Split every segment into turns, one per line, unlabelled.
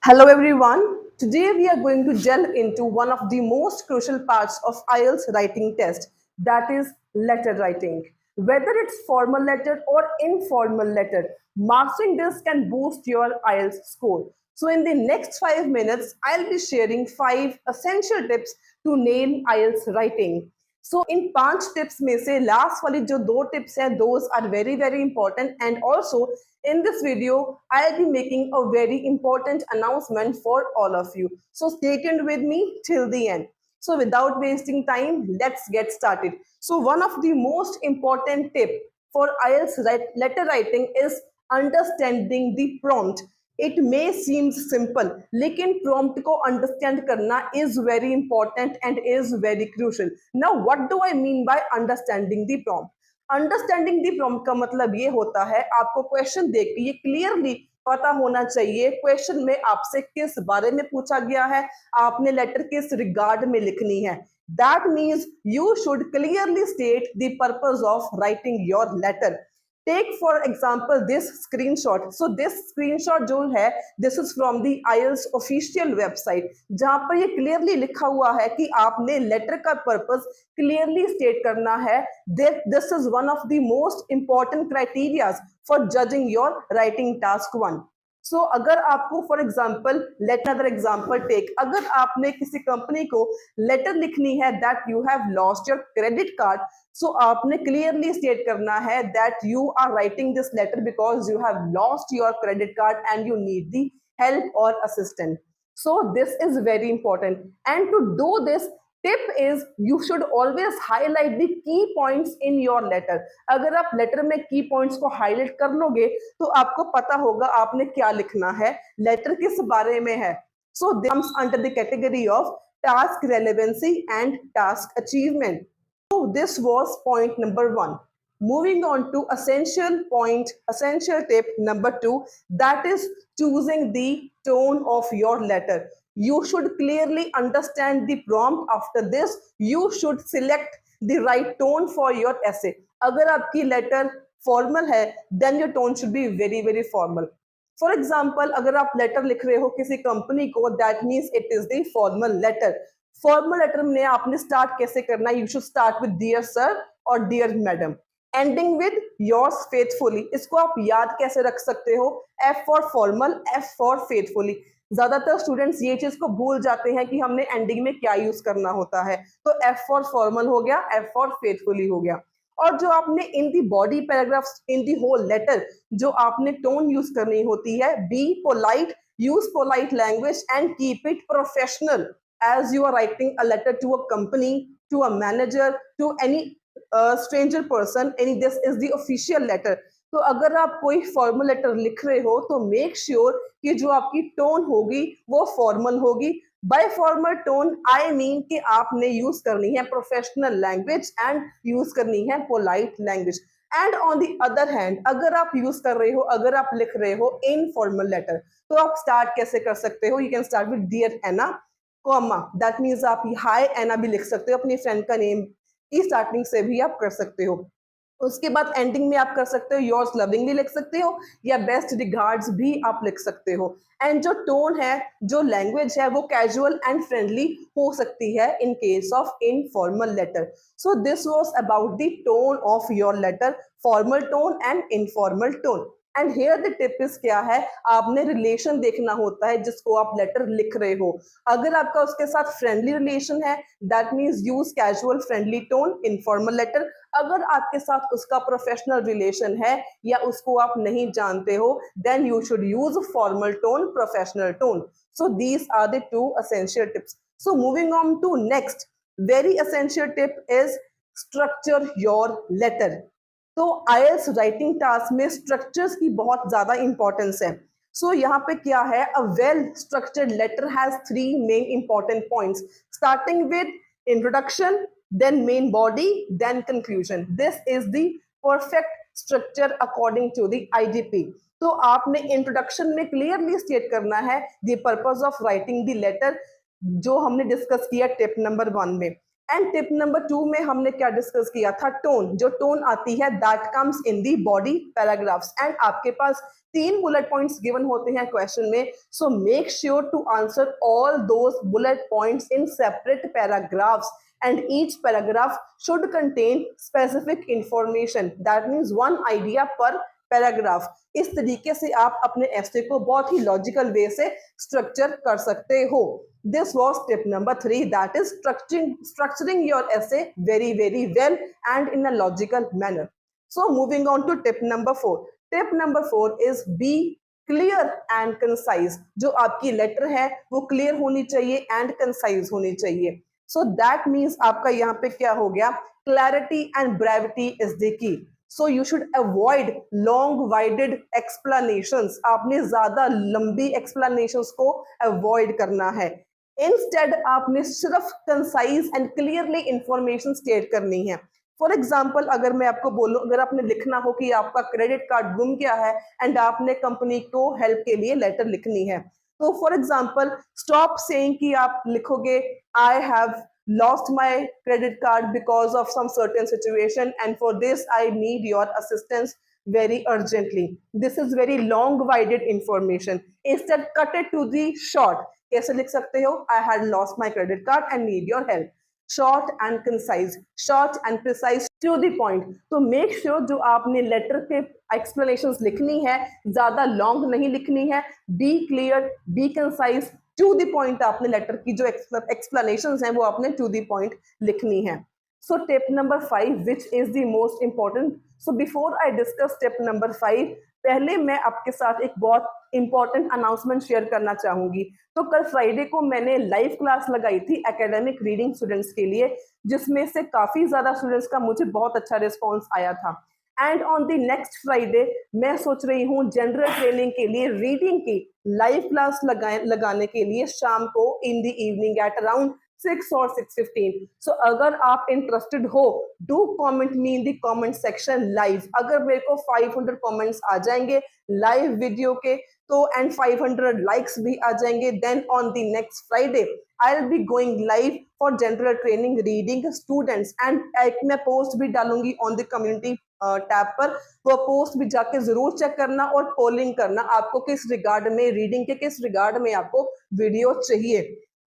Hello everyone. Today we are going to delve into one of the most crucial parts of IELTS writing test, that is letter writing. Whether it's formal letter or informal letter, mastering this can boost your IELTS score. So in the next 5 minutes, I'll be sharing 5 essential tips to nail IELTS writing. So in 5 tips में से last वाली जो 2 tips है those are very very important and also in this video I'll be making a very important announcement for all of you, so stay tuned with me till the end. So without wasting time, let's get started. So one of the most important tip for IELTS letter writing is understanding the prompt. It may seems simple, लेकिन prompt को understand करना is very important and is very crucial. Now what do I mean by understanding the prompt? Understanding the prompt का मतलब ये होता है आपको question देख के ये क्लियरली पता होना चाहिए क्वेश्चन में आपसे किस बारे में पूछा गया है, आपने लेटर किस रिगार्ड में लिखनी है. That means you should clearly state the purpose of writing your letter. Take for example this screenshot. So this screenshot जो है this is from the IELTS official website, जहाँ पर ये clearly लिखा हुआ है कि आपने लेटर का पर्पस क्लियरली स्टेट करना है. This is one of the most important criteria for judging your writing task 1. So अगर आपको for example let other example take, अगर आपने किसी कंपनी को लेटर लिखनी है that you have lost your credit card, so आपने क्लियरली स्टेट करना है that you are writing this letter because you have lost your credit card and you need the help और assistant. So this is very important and to do this tip is you should always highlight the key points in your letter. अगर आप letter में की points को highlight कर लोगे तो आपको पता होगा आपने क्या लिखना है, लेटर किस बारे में है. So this comes under the category of task relevancy and task achievement. So this was point number 1. Moving on to essential tip number 2, that is choosing the tone of your letter. You should clearly understand the prompt. After this, you should select the right tone for your essay. अगर आपकी letter formal है, then your tone should be very very formal. For example अगर आप letter लिख रहे हो किसी company को, that means it is the formal letter. Formal letter में आपने स्टार्ट कैसे करना है? You should start with dear sir और dear madam, ending with yours faithfully. इसको आप याद कैसे रख सकते हो? F for formal, F for faithfully. ज्यादातर स्टूडेंट्स ये चीज को भूल जाते हैं कि हमने एंडिंग में क्या यूज करना होता है. तो एफ फॉर फॉर्मल हो गया, एफ फॉर फेथफुली हो गया. और जो आपने in the body paragraph in the whole letter जो आपने टोन यूज करनी होती है, be polite, use polite language and keep it professional as you are writing a letter to a company, to a manager, to any stranger person. This is the official letter. तो अगर आप कोई formal letter लिख रहे हो तो make sure कि जो आपकी टोन होगी वो फॉर्मल होगी. By formal tone I mean कि आपने यूज करनी है प्रोफेशनल लैंग्वेज एंड यूज करनी है polite language. And on the other hand अगर आप यूज कर रहे हो, अगर आप लिख रहे हो इनफॉर्मल लेटर, तो आप स्टार्ट कैसे कर सकते हो? You can start with dear Anna comma, that means आप हाय एना भी लिख सकते हो, अपनी फ्रेंड का नेम की स्टार्टिंग से भी आप कर सकते हो. उसके बाद एंडिंग में आप कर सकते हो योर्स लविंगली लिख सकते हो या बेस्ट रिगार्ड्स भी आप लिख सकते हो. एंड जो टोन है, जो लैंग्वेज है, वो कैजुअल एंड फ्रेंडली हो सकती है in case of informal letter. So this was about the tone of your letter, formal tone and informal tone. And here the tip is क्या है, आपने रिलेशन देखना होता है जिसको आप लेटर लिख रहे हो. अगर आपका उसके साथ फ्रेंडली रिलेशन है, that means use casual friendly tone informal letter. अगर आपके साथ उसका प्रोफेशनल रिलेशन है या उसको आप नहीं जानते हो, then you should use formal tone, professional tone. So these are the 2 essential tips. So moving on to next very essential tip is structure your letter. तो IELTS राइटिंग टास्क में structures की बहुत ज्यादा इंपॉर्टेंस है. सो यहाँ पे क्या है, a well structured letter has 3 main important points, starting with introduction, then main body, then conclusion. This is the perfect structure according to the IDP. तो आपने इंट्रोडक्शन में क्लियरली स्टेट करना है the purpose of writing the letter, जो हमने discuss किया tip number 1 में. And tip number 2 में हमने क्या डिस्कस किया था, टोन। जो टोन आती है that comes in the body paragraphs, and आपके पास 3 बुलेट पॉइंट्स गिवन होते हैं क्वेश्चन में, so make sure to answer all those bullet points in separate paragraphs, and each paragraph should contain specific information, that means one idea per paragraph. इस तरीके से आप अपने एस्से को बहुत ही लॉजिकल वे से स्ट्रक्चर कर सकते हो। This was tip number 3, that is structuring your essay very very well and in a logical manner. So moving on to tip number 4। Tip number 4 is be clear and concise. जो आपकी letter है वो clear होनी चाहिए and concise होनी चाहिए। So that means आपका यहाँ पे क्या हो गया, clarity and brevity is the key. So you should avoid long winded explanations. आपने ज्यादा लंबी एक्सप्लेनेशंस को अवॉइड करना है। इंस्टेड आपने सिर्फ concise and clearly information state करनी है। फॉर एग्जाम्पल अगर मैं आपको बोलूं, अगर आपने लिखना हो कि आपका क्रेडिट कार्ड गुम गया है एंड आपने कंपनी को हेल्प के लिए लेटर लिखनी है, तो फॉर एग्जाम्पल स्टॉप सेइंग कि आप लिखोगे I have lost my credit card because of some certain situation and for this I need your assistance very urgently. This is very long winded information. Instead cut it to the short. कैसे लिख सकते हो, I had lost my credit card and need your help. Short and concise, short and precise, to the point. तो make sure जो आपने letter के explanations लिखनी है ज्यादा लॉन्ग नहीं लिखनी है, be clear, be concise, to the point आपने लेटर की जो एक्सप्लेनेशंस हैं वो आपने टू द पॉइंट लिखनी है। So tip number 5 which is the most important. So before I discuss tip number 5, पहले मैं आपके साथ एक बहुत इंपॉर्टेंट अनाउंसमेंट शेयर करना चाहूंगी। तो कल फ्राइडे को मैंने लाइव क्लास लगाई थी एकेडमिक रीडिंग स्टूडेंट्स के लिए, जिसमें से काफी ज्यादा स्टूडेंट्स का मुझे बहुत अच्छा रिस्पॉन्स आया था। And on the next Friday मैं सोच रही हूँ जनरल ट्रेनिंग के लिए रीडिंग की लाइव क्लास लगाने के लिए शाम को in the evening at around 6 और 6:15। सो अगर आप इंटरेस्टेड हो, do comment me in the comment section live. अगर मेरे को 500 कमेंट्स आ जाएंगे लाइव वीडियो के तो एंड 500 लाइक्स भी आ जाएंगे, then on the next Friday I will be going live for general training reading students. And मैं पोस्ट भी डालूंगी ऑन द कम्युनिटी टैब पर, वो पोस्ट भी जाके जरूर चेक करना और पोलिंग करना आपको किस रिगार्ड में, रीडिंग के किस रिगार्ड में आपको वीडियो चाहिए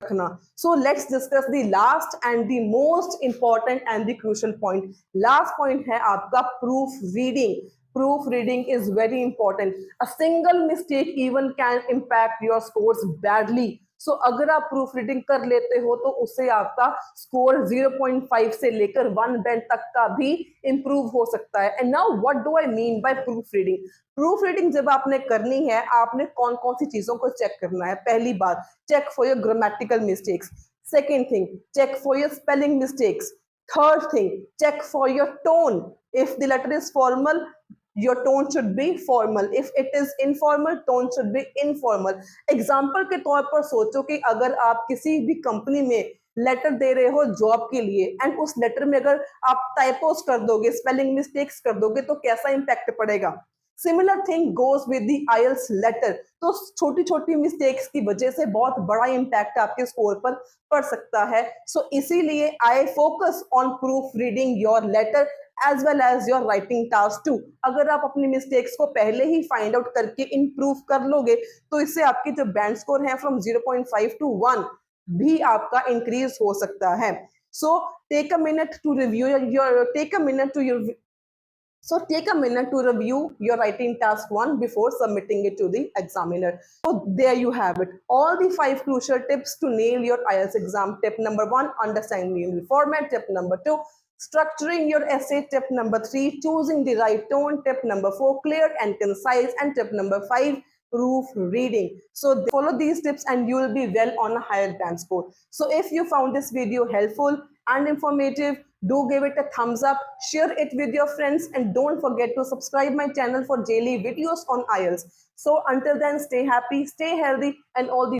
रखना। So let's discuss the last and the most important and the crucial point. Last point है आपका proof reading. Proof reading is very important. A single mistake even can impact your scores badly. So अगर आप proof reading कर लेते हो तो उससे आपका स्कोर 0.5 से लेकर 1 बैंड तक का भी इंप्रूव हो सकता है। And now what do I mean by proof reading. Proof reading जब आपने करनी है, आपने कौन कौन सी चीजों को चेक करना है। पहली बात, check for your grammatical mistakes. Second thing, check for your spelling mistakes. Third thing, check for your tone. If the letter is formal, your tone should be formal. If it is informal, tone should be informal. Example के तौर पर सोचो कि अगर आप किसी भी company में लेटर दे रहे हो जॉब के लिए एंड उस लेटर में अगर आप टाइपोस कर दोगे, स्पेलिंग मिस्टेक्स कर दोगे तो कैसा इंपैक्ट पड़ेगा। Similar thing goes with the IELTS letter. तो छोटी छोटी मिस्टेक्स की वजह से बहुत बड़ा इंपैक्ट आपके स्कोर पर पड़ सकता है। सो इसीलिए I focus on proof reading your letter as well as your writing task too. अगर आप अपनी मिस्टेक्स को पहले ही फाइंड आउट करके इम्प्रूव कर लोगे तो इससे आपकी जो बैंड स्कोर है फ्रॉम 0.5 to 1 भी आपका इंक्रीज हो सकता है। So take a minute to review your take a minute to review your writing task 1 before submitting it to the examiner. So there you have it. All the 5 crucial tips to nail your IELTS exam. Tip number 1, understanding the format. Tip number 2, structuring your essay. Tip number 3, choosing the right tone. Tip number 4, clear and concise. And tip number 5, proof reading. So follow these tips and you will be well on a higher band score. So if you found this video helpful and informative, do give it a thumbs up, share it with your friends, and don't forget to subscribe my channel for daily videos on IELTS. So until then, stay happy, stay healthy, and all the